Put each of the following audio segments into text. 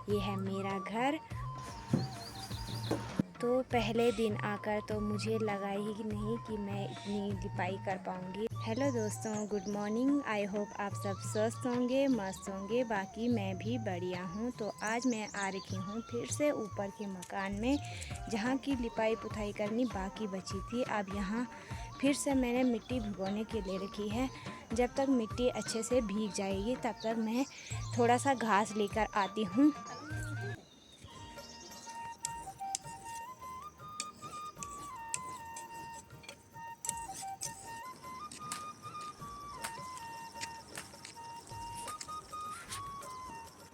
ये है मेरा घर। तो पहले दिन आकर तो मुझे लगा ही नहीं कि मैं इतनी लिपाई कर पाऊँगी। हेलो दोस्तों, गुड मॉर्निंग। आई होप आप सब स्वस्थ होंगे, मस्त होंगे। बाकी मैं भी बढ़िया हूँ। तो आज मैं आ रखी हूँ फिर से ऊपर के मकान में, जहाँ की लिपाई पुताई करनी बाकी बची थी। अब यहाँ फिर से मैंने मिट्टी भिगोने के लिए रखी है। जब तक मिट्टी अच्छे से भीग जाएगी तब तक मैं थोड़ा सा घास लेकर आती हूँ।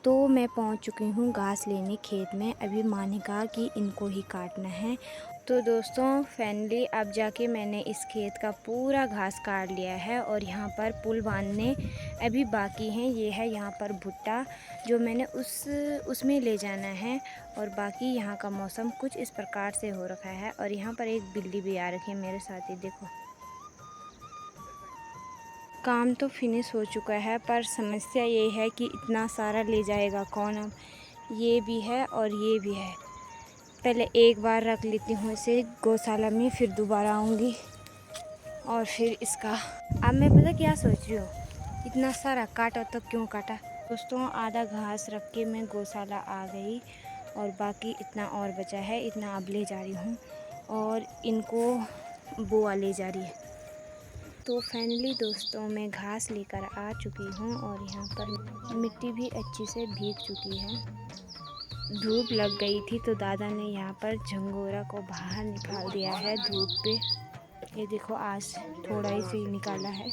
तो मैं पहुंच चुकी हूँ घास लेने खेत में। अभी माँ ने कहा कि इनको ही काटना है। तो दोस्तों फाइनली अब जाके मैंने इस खेत का पूरा घास काट लिया है और यहाँ पर पुल बांधने अभी बाकी हैं। ये है यहाँ पर भुट्टा जो मैंने उसमें ले जाना है। और बाकी यहाँ का मौसम कुछ इस प्रकार से हो रखा है। और यहाँ पर एक बिल्ली भी आ रखी है मेरे साथ ही, देखो। काम तो फिनिश हो चुका है पर समस्या ये है कि इतना सारा ले जाएगा कौन। अब ये भी है और ये भी है। पहले एक बार रख लेती हूँ इसे गौशाला में, फिर दोबारा आऊँगी और फिर इसका। अब मैं पता क्या सोच रही हूँ, इतना सारा काटा तो क्यों काटा। दोस्तों आधा घास रख के मैं गौशाला आ गई और बाकी इतना और बचा है। इतना अब ले जा रही हूँ और इनको बुआ ले जा रही है। तो फाइनली दोस्तों मैं घास लेकर आ चुकी हूँ और यहाँ पर मिट्टी भी अच्छी से भीग चुकी है। धूप लग गई थी तो दादा ने यहाँ पर झंगोरा को बाहर निकाल दिया है धूप पे। ये देखो आज थोड़ा ही सही निकाला है।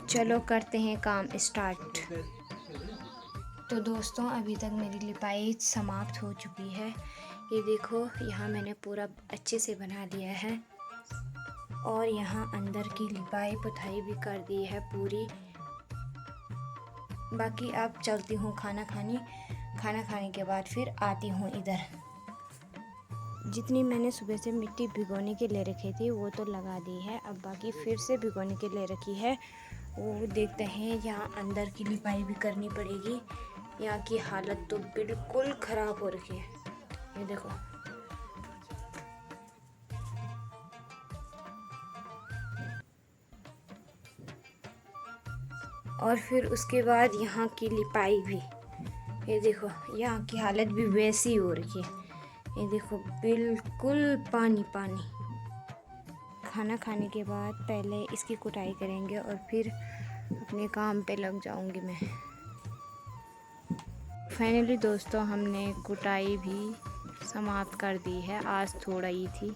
चलो करते हैं काम स्टार्ट। तो दोस्तों अभी तक मेरी लिपाई समाप्त हो चुकी है। ये देखो यहाँ मैंने पूरा अच्छे से बना लिया है और यहाँ अंदर की लिपाई पुताई भी कर दी है पूरी। बाकी अब चलती हूँ खाना खाने के बाद फिर आती हूँ इधर। जितनी मैंने सुबह से मिट्टी भिगोने के लिए रखी थी वो तो लगा दी है। अब बाकी फिर से भिगोने के लिए रखी है, वो देखते हैं। यहाँ अंदर की लिपाई भी करनी पड़ेगी। यहाँ की हालत तो बिल्कुल ख़राब हो रखी है, ये देखो। और फिर उसके बाद यहाँ की लिपाई भी, ये देखो यहाँ की हालत भी वैसी हो रखी है। ये देखो बिल्कुल पानी पानी। खाना खाने के बाद पहले इसकी कुटाई करेंगे और फिर अपने काम पे लग जाऊंगी मैं। फाइनली दोस्तों हमने कुटाई भी समाप्त कर दी है। आज थोड़ा ही थी,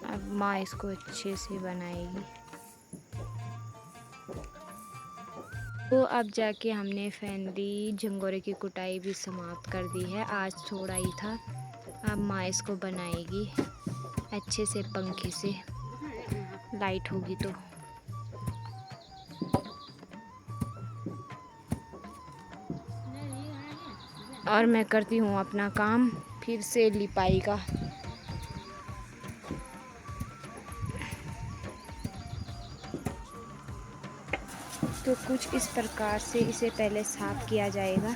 अब माँ इसको अच्छे से बनाएगी। तो अब जाके हमने फाइनली झंगोरे की कुटाई भी समाप्त कर दी है। आज थोड़ा ही था, अब माँ इसको बनाएगी अच्छे से पंखे से, लाइट होगी तो। और मैं करती हूँ अपना काम फिर से लिपाई का। तो कुछ इस प्रकार से इसे पहले साफ किया जाएगा।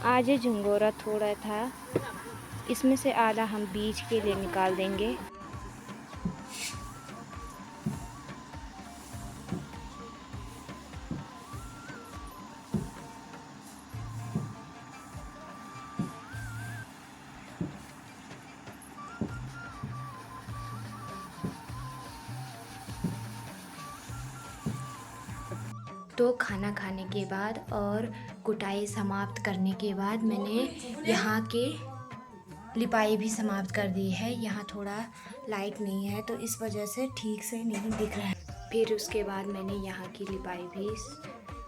आज ये झंगोरा थोड़ा था, इसमें से आधा हम बीज के लिए निकाल देंगे। तो खाना खाने के बाद और कुटाई समाप्त करने के बाद मैंने यहाँ के लिपाई भी समाप्त कर दी है। यहाँ थोड़ा लाइट नहीं है तो इस वजह से ठीक से नहीं दिख रहा है। फिर उसके बाद मैंने यहाँ की लिपाई भी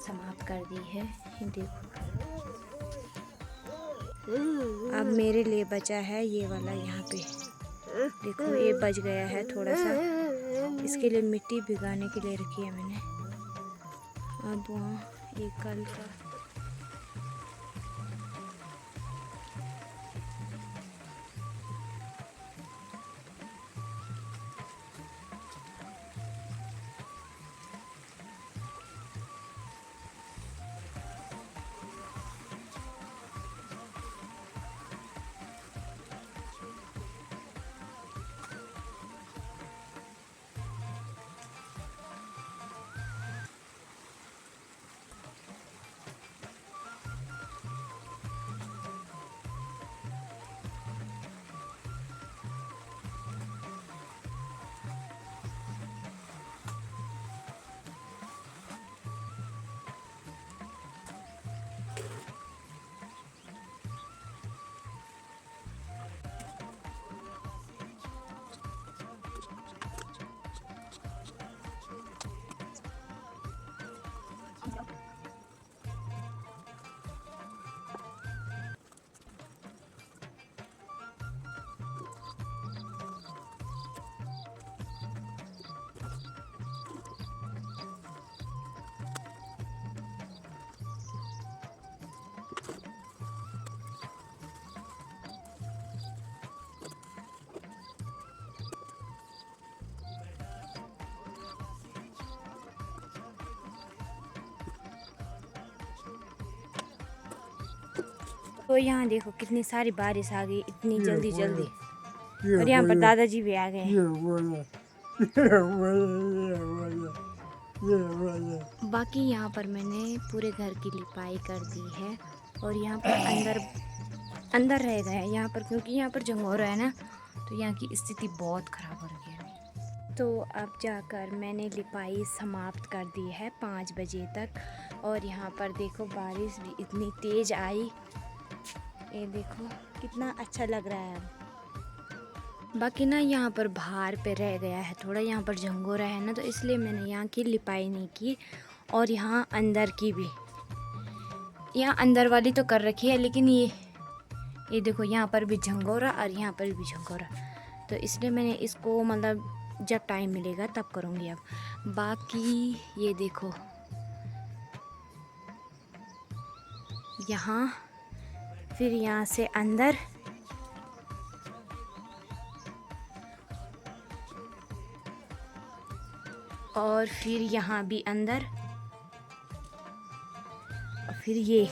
समाप्त कर दी है। देखो अब मेरे लिए बचा है ये वाला। यहाँ पे देखो ये बच गया है थोड़ा सा, इसके लिए मिट्टी भिगाने के लिए रखी है मैंने। अब वहाँ एक कल का तो यहाँ देखो कितनी सारी बारिश आ गई इतनी जल्दी जल्दी। और यहाँ पर दादाजी भी आ गए। बाकी यहाँ पर मैंने पूरे घर की लिपाई कर दी है और यहाँ पर अंदर रह गया है यहाँ पर, क्योंकि यहाँ पर जंगोरा है ना, तो यहाँ की स्थिति बहुत ख़राब हो रही है। तो अब जाकर मैंने लिपाई समाप्त कर दी है 5 बजे तक। और यहाँ पर देखो बारिश भी इतनी तेज़ आई, ये देखो कितना अच्छा लग रहा है। बाकी ना यहाँ पर बाहर पे रह गया है थोड़ा, यहाँ पर जंगोरा है ना, तो इसलिए मैंने यहाँ की लिपाई नहीं की। और यहाँ अंदर की भी, यहाँ अंदर वाली तो कर रखी है, लेकिन ये देखो यहाँ पर भी झंगोरा और यहाँ पर भी झंगोरा, तो इसलिए मैंने इसको मतलब जब टाइम मिलेगा तब करूँगी। अब बाकी ये देखो यहाँ, फिर यहाँ से अंदर, और फिर यहाँ भी अंदर, और फिर ये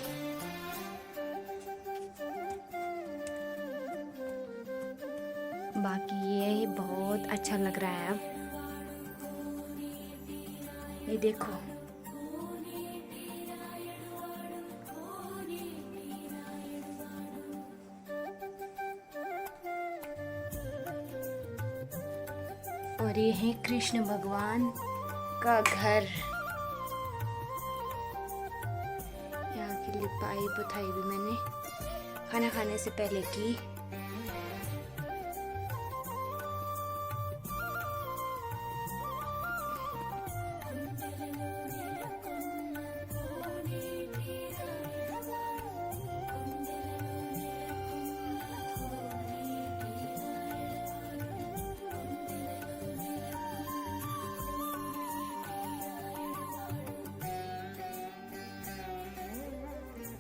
बाकी ये बहुत अच्छा लग रहा है। अब ये देखो और ये है कृष्ण भगवान का घर। यहाँ की लिपाई पुताई भी मैंने खाना खाने से पहले की।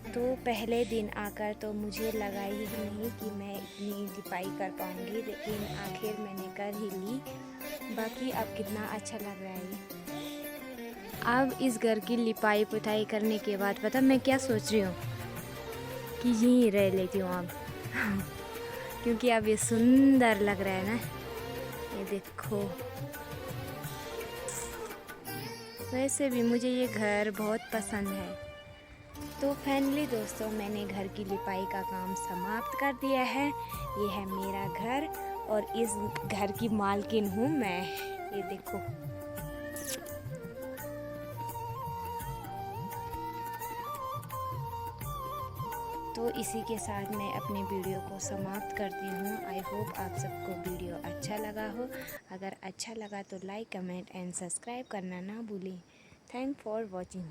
तो पहले दिन आकर तो मुझे लगा ही नहीं कि मैं इतनी लिपाई कर पाऊँगी, लेकिन आखिर मैंने कर ही ली। बाकी अब कितना अच्छा लग रहा है। अब इस घर की लिपाई पुताई करने के बाद पता मैं क्या सोच रही हूँ कि यहीं रह लेती हूँ अब क्योंकि अब ये सुंदर लग रहा है ना, ये देखो। वैसे भी मुझे ये घर बहुत पसंद है। तो फाइनली दोस्तों मैंने घर की लिपाई का काम समाप्त कर दिया है। ये है मेरा घर और इस घर की मालकिन हूँ मैं, ये देखो। तो इसी के साथ मैं अपने वीडियो को समाप्त करती हूँ। आई होप आप सबको वीडियो अच्छा लगा हो। अगर अच्छा लगा तो लाइक, कमेंट एंड सब्सक्राइब करना ना भूलें। Thank for watching.